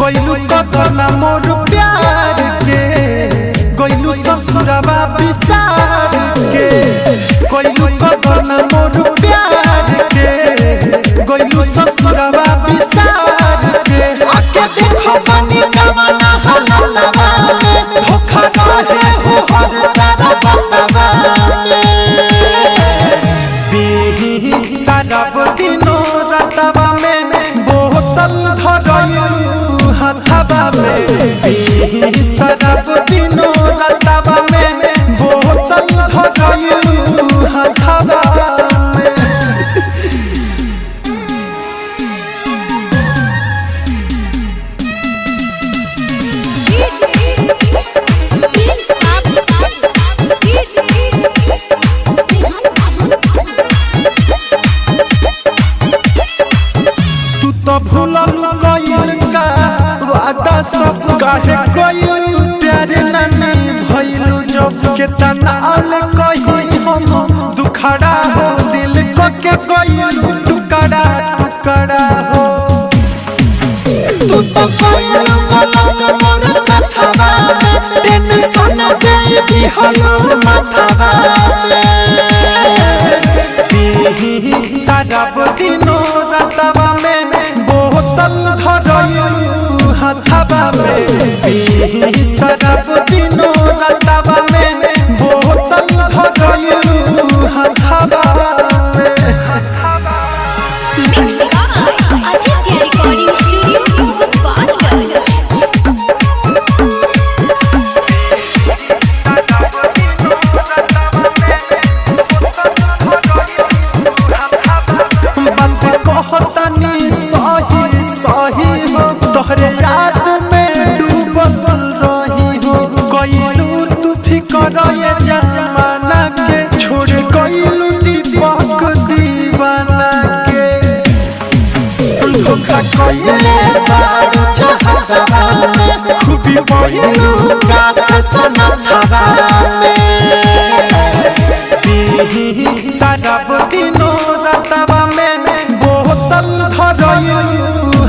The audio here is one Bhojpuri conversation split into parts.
गइलू कतना मोर प्यार के गइलू ससुरबा विसार के गइलू कतना मोर प्यार के गइलू ससुरबा विसार के आके देखो बनी कमना हलवा में धोखा रहे हो हर तारा बतावा में सारा दिनो रातवा में बोतल धरयू हथवा में शराब दिनो रातवा में बोतल धरयू हथवा में तू तो भूलल गइल का वादा सब काहे गइल प्यार नानी भइलू जब के तनाल कहि हम दुखड़ा हो दिल को के गइल टुकड़ा टुकड़ा हो तू तो गइल गलत मोर सथवा में टेंशन दे दी हलो माथवा में सारा दिनो रातवा में बोतल धरयू हथवा में शराब दिनो रातवा में बोतल धरयू हथवा में सही हो तोहरे याद में डूबल रही हो गइलू तू फिकर ये जमाना के छोड़ गइलू दीपक दीवाना के धोखा कइले बारू चाहतवा में खूबी बइलू कास सनथवा में सारा दिनो रातवा में बोतल धरयू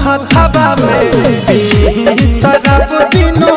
हथवा में शराब दिनो